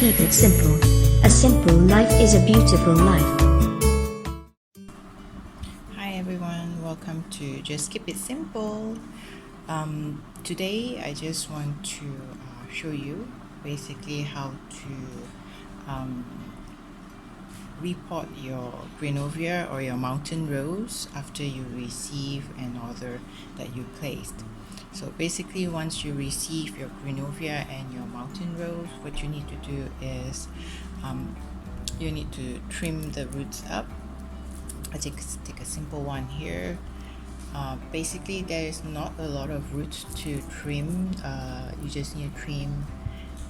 keep it simple. A simple life is a beautiful life. Hi everyone, welcome to Just Keep It Simple. Today I just want to show you basically how to repot your Greenovia or your mountain rose after you receive an order that you placed. So basically, once you receive your Greenovia and your mountain rose, what you need to do is you need to trim the roots up. I take a simple one here. Basically, there is not a lot of roots to trim. You just need to trim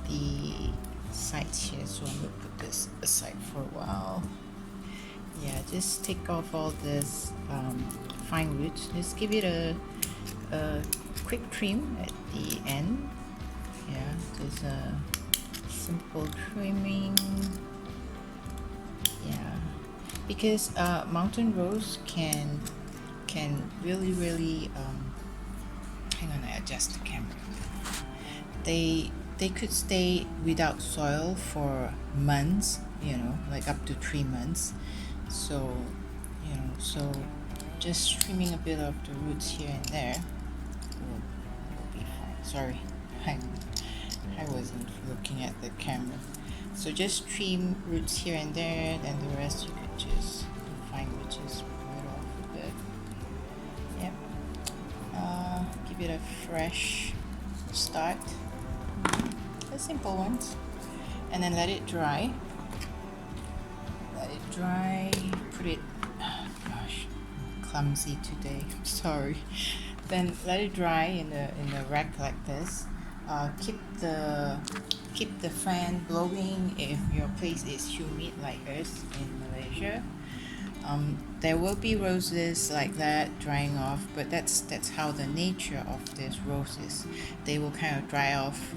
the sides here. So I'm going to put this aside for a while. Yeah, just take off all this fine roots. Just give it a quick trim at the end. Yeah, just a simple trimming. Yeah, because mountain rose can really hang on, I adjust the camera. They could stay without soil for months, like up to 3 months. So so just trimming a bit of the roots here and there will be fine. Sorry, I wasn't looking at the camera. So just trim roots here and there, then the rest you could just find which is right off a bit. Yep. Give it a fresh start. The simple ones. And then let it dry. Put it, gosh, clumsy today. Sorry. Then let it dry in a rack like this. Keep the fan blowing if your place is humid like us in Malaysia. There will be roses like that drying off, but that's how the nature of these roses. They will kind of dry off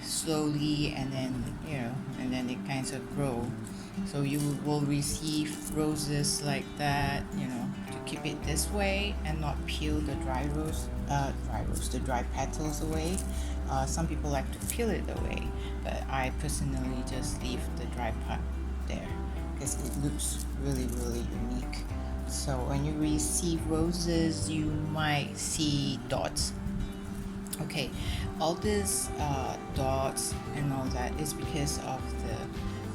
slowly, and then they kind of grow. So you will receive roses like that, to keep it this way and not peel the the dry petals away. Some people like to peel it away, but I personally just leave the dry part there because it looks really unique. So when you receive roses, you might see dots. Okay, all these dots and all that is because of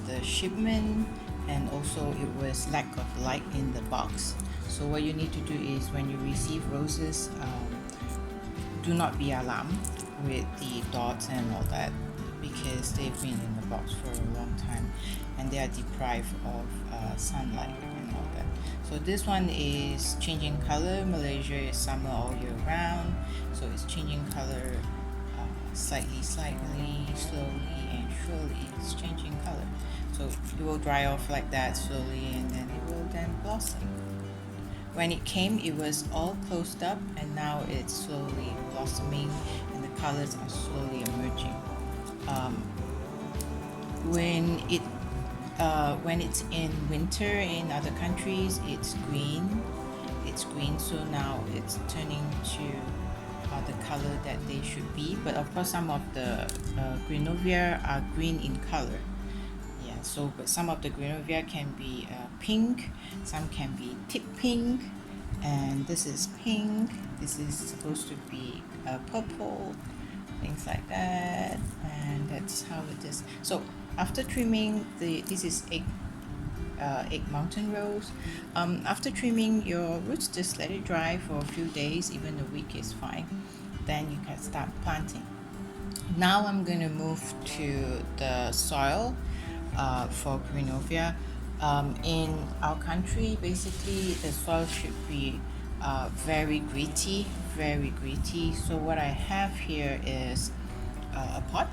the shipment, and also it was lack of light in the box. So what you need to do is when you receive roses, do not be alarmed with the dots and all that, because they've been in the box for a long time and they are deprived of sunlight and all that. So this one is changing color. Malaysia is summer all year round, so it's changing color slightly, slowly and surely. It's changing color. So it will dry off like that slowly, and then it will then blossom. When it came, it was all closed up, and now it's slowly blossoming and the colors are slowly emerging. When it's in winter in other countries, it's green. So now it's turning to the color that they should be. But of course, some of the Greenovia are green in color. Yeah. So, but some of the Greenovia can be pink. Some can be tip pink, and this is pink. This is supposed to be purple. Things like that, and that's how it is. So after trimming, this is egg mountain rose. After trimming your roots, just let it dry for a few days, even a week is fine. Then you can start planting. Now I'm going to move to the soil for Greenovia. In our country, basically the soil should be very gritty. So what I have here is a pot.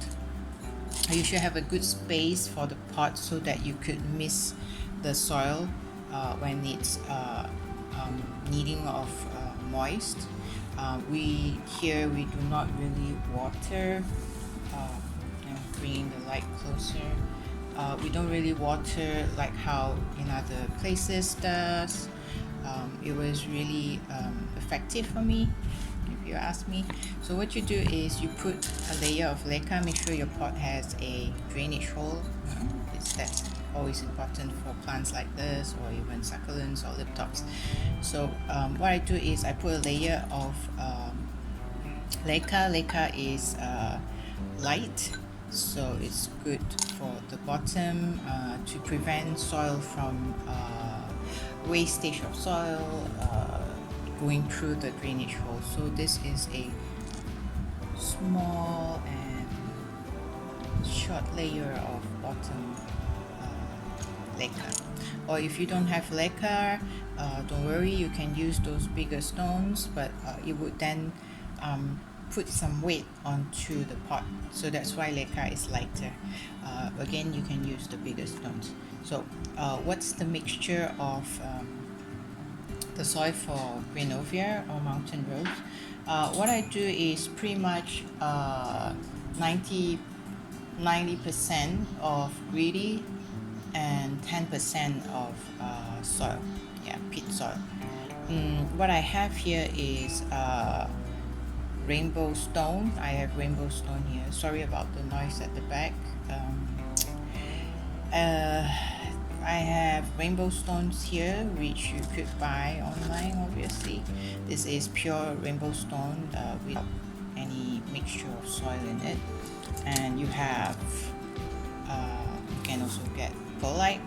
You should have a good space for the pot so that you could mix the soil when it's needing of moist. We do not really water. Bringing the light closer. We don't really water like how in other places does. It was really effective for me. You you ask me. So what you do is you put a layer of leca. Make sure your pot has a drainage hole. That's always important for plants like this, or even succulents or lip tops. So what I do is I put a layer of leca. Leca is light, so it's good for the bottom to prevent soil from wastage of soil going through the drainage hole. So this is a small and short layer of bottom leca. Or if you don't have leca, don't worry, you can use those bigger stones, but it would then put some weight onto the pot, so that's why leca is lighter. Again, you can use the bigger stones. So what's the mixture of the soil for Greenovia or mountain rose? What I do is pretty much 90% of gritty and 10% of soil, peat soil. What I have here is rainbow stone. I have rainbow stone here. Sorry about the noise at the back. I have rainbow stones here, which you could buy online, obviously. This is pure rainbow stone without any mixture of soil in it. And you have, you can also get perlite.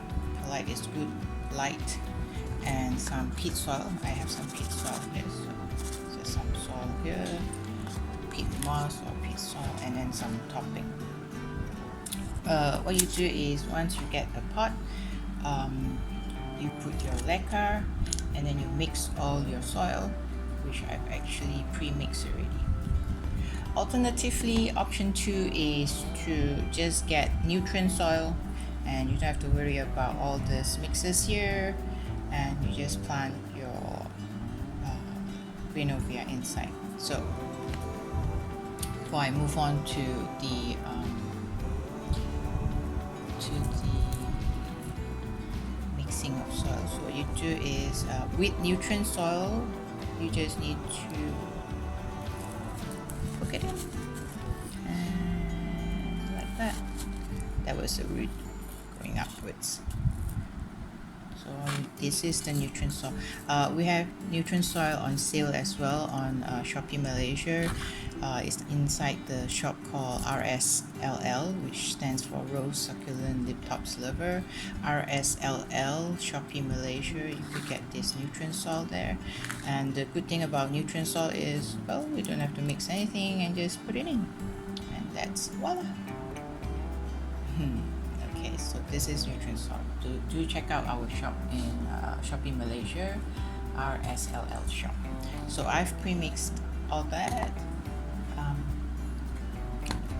Perlite is good light. And some peat soil. I have some peat soil here, so just some soil here, peat moss or peat soil, and then some topping. What you do is once you get a pot, you put your leca and then you mix all your soil, which I've actually pre-mixed already. Alternatively, option 2 is to just get nutrient soil, and you don't have to worry about all these mixes here, and you just plant your Greenovia inside. So before I move on to the mixing of soil, so what you do is with nutrient soil, you just need to look at it, and like that. That was a root going upwards. So this is the nutrient soil. We have nutrient soil on sale as well on Shopee Malaysia. It's inside the shop called RSLL, which stands for Rose Succulent Lip Tops Lover. RSLL, Shopee Malaysia. You could get this nutrient soil there. And the good thing about nutrient soil is, well, you don't have to mix anything and just put it in. And that's voila. Okay, so this is nutrient soil. Do check out our shop in Shopee Malaysia, RSLL shop. So I've pre-mixed all that.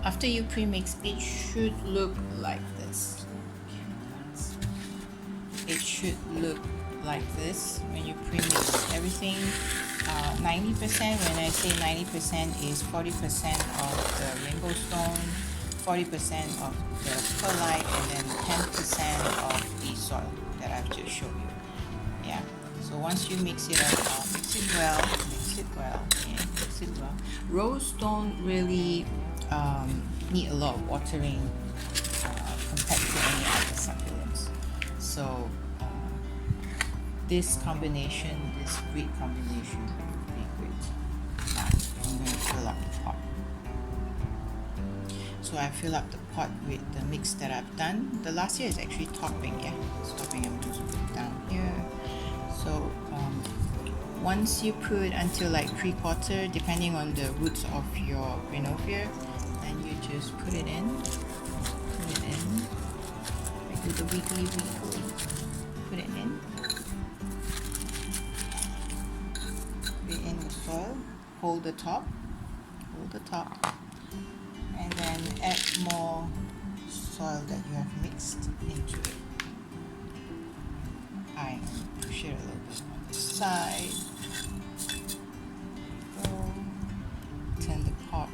After you pre-mix, it should look like this. It should look like this when you pre-mix everything. 90%, when I say 90%, is 40% of the rainbow stone, 40% of the perlite, and then 10% of the soil that I've just showed you. Yeah. So once you mix it up, mix it well. Rose don't really need a lot of watering compared to any other succulents. So this combination, this breed combination would be great. Now I'm going to fill up the pot. So I fill up the pot with the mix that I've done. The last year is actually topping, it's topping. I'm just put down here. So once you put until like 3/4, depending on the roots of your Greenovia, then you just put it in. I do the wiggly. Put it in. Put it in the soil. Hold the top. And then add more soil that you have mixed into it. I push it a little bit on the side. Go. Turn the pot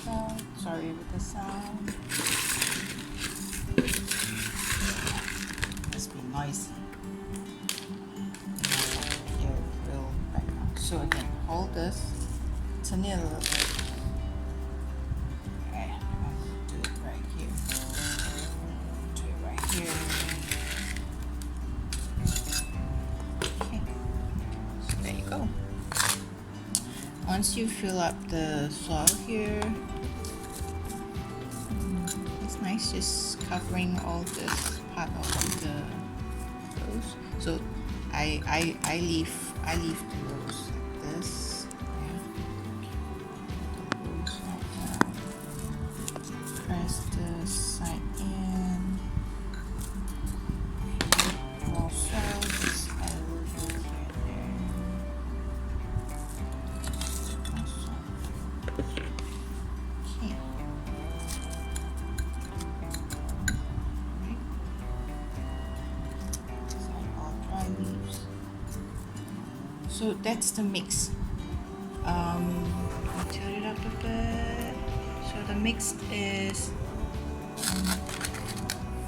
around. Sorry with the sound. Must be noisy. Here, will back up. So again, hold this. turn it a little bit. Okay, I'll do it right here. Do it right here. Okay, so there you go. Once you fill up the soil here, it's nice just covering all this part of the rows. So I leave the rows like this. Press the side in. More soil, just add a little bit here and there. More soil. Okay. Right. So all dry leaves. So that's the mix. I'll turn it up a bit. So the mix is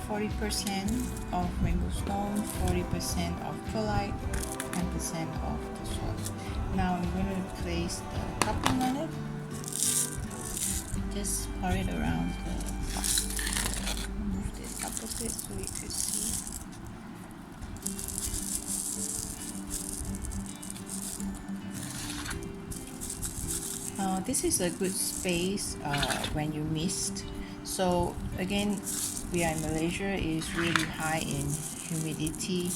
40% of rainbow stone, 40% of perlite, 10% of the soil. Now I'm going to place the topping on it. Just pour it around the top. Move this up a bit so you could see. This is a good space when you mist. So again, we are in Malaysia, is really high in humidity.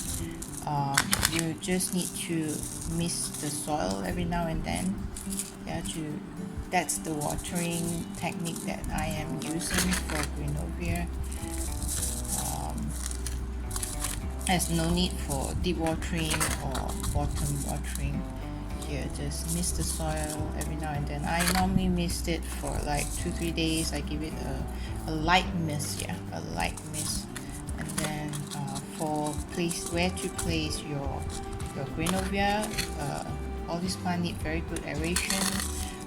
You just need to mist the soil every now and then. Yeah, that's the watering technique that I am using for Greenovia. There's no need for deep watering or bottom watering. Here, just mist the soil every now and then. I normally mist it for like 2-3 days. I give it a light mist, a light mist. And then for where to place your Greenovia, all these plants need very good aeration,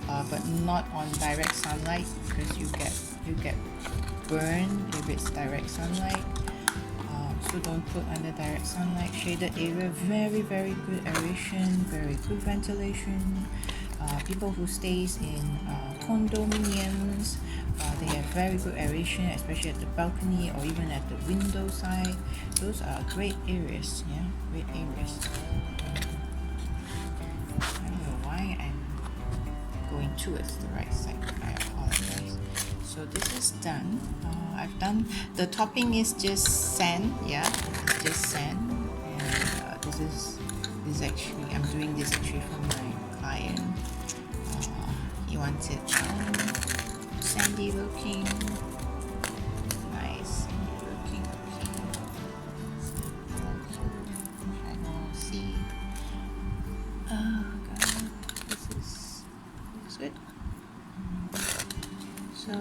but not on direct sunlight because you get burned if it's direct sunlight. So don't put under direct sunlight. Shaded area, very good aeration, very good ventilation. People who stays in condominiums, they have very good aeration, especially at the balcony or even at the window side. Those are great areas. Great areas. I don't know why I'm going towards the right side. I apologize. So this is done. I've done the topping is just sand, it's just sand, and this is actually, I'm doing this actually for my client. He wants it sandy looking, nice sandy looking. I don't see. God, this looks good. So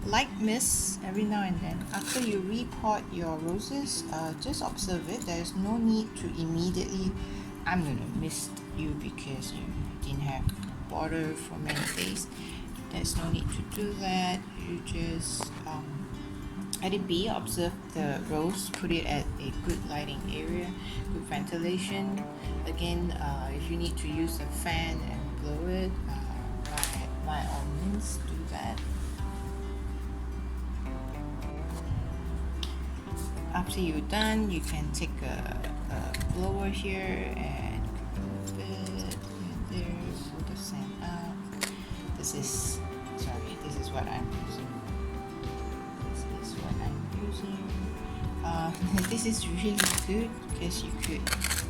light mist every now and then. After you repot your roses, just observe it. There's no need to immediately, I'm going to mist you because you didn't have water for many days. There's no need to do that. You just let it be. Observe the rose. Put it at a good lighting area, good ventilation. Again, if you need to use a fan and blow it, by all means do that. After you're done, you can take a blower here and move it and there, pull the sand out. This is what I'm using. This is really good because you could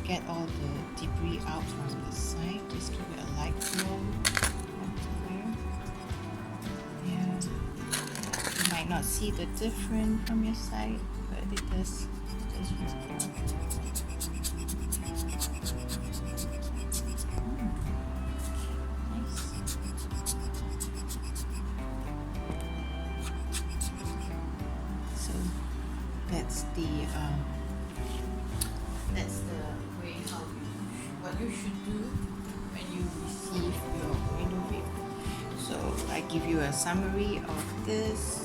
get all the debris out from the side. Just give it a light blow. You might not see the difference from your side, but it does work. Nice. So that's the way what you should do when you receive your Greenovia. So I give you a summary of this.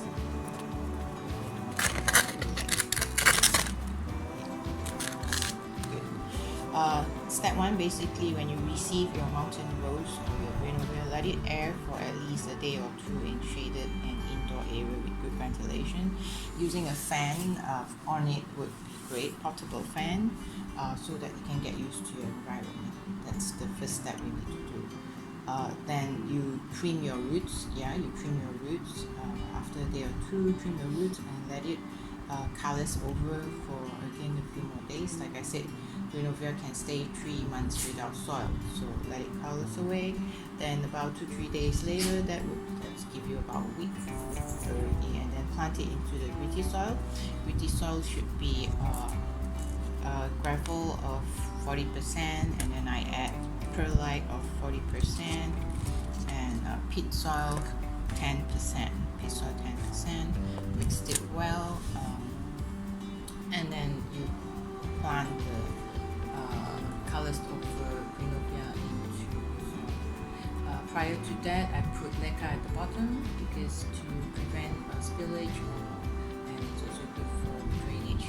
step one, basically when you receive your mountain rose or your Greenovia, let it air for at least a day or two in shaded and indoor area with good ventilation. Using a fan on it would be great, portable fan, so that you can get used to your environment. That's the first step you need to do. Then you trim your roots. You trim your roots after a day or two. Trim your roots and let it callus over for again a few more days. Like I said, Greenovia can stay 3 months without soil, so let it callus away. Then about 2-3 days later, that's give you about a week already, and then plant it into the gritty soil. Gritty soil should be gravel of 40%, and then I add perlite of 40%, and peat soil 10%. Peat soil 10%. Mixed it well, and then you plant the callus over Greenovia into soil. Prior to that, I put leca at the bottom because to prevent spillage, and it's also good for drainage.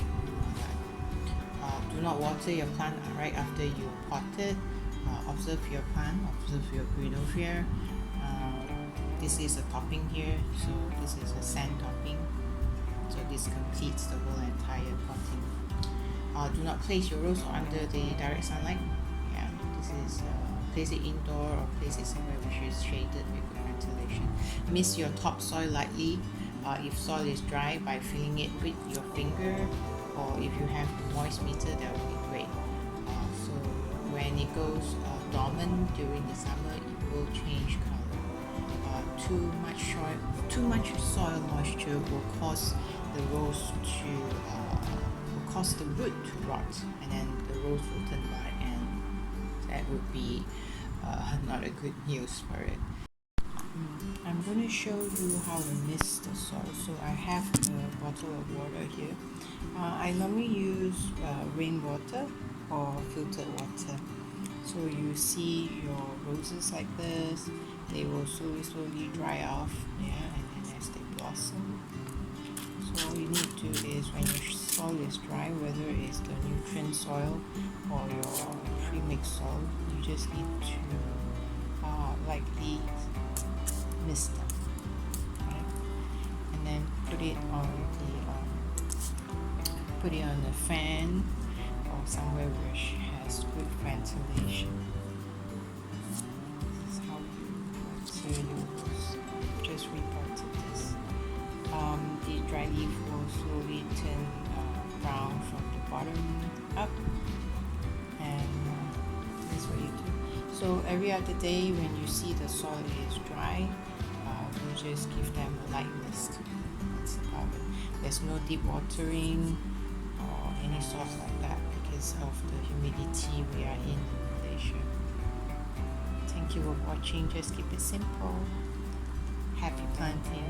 Do not water your plant right after you pot it. Observe your plant, observe your Greenovia. This is a topping here, so this is a sand topping. So this completes the whole entire potting. Do not place your rose under the direct sunlight. This is place it indoor or place it somewhere which is shaded with good ventilation. Mist your topsoil lightly. If soil is dry, by filling it with your finger, or if you have the moist meter, that would be great. So when it goes dormant during the summer, it will change color. Too much soil moisture will cause the rose to will cause the root to rot, and then the rose will turn black, and that would be not a good news for it. I'm going to show you how to mist the soil. So I have a bottle of water here. I normally use rainwater or filtered water. So you see your roses like this, they will slowly dry off, and then as they blossom. So all you need to do is, when your soil is dry, whether it's the nutrient soil or your pre-mixed soil, you just need to lightly mist them, right? And then put it on the fan or somewhere which has good ventilation. This is how you just repotted this. The dry leaf will slowly turn brown from the bottom up, and that's what you do. So every other day when you see the soil is dry, you just give them a light mist. That's about it. There's no deep watering or any sort like that because of the humidity we are in Malaysia. Thank you for watching. Just keep it simple. Happy planting.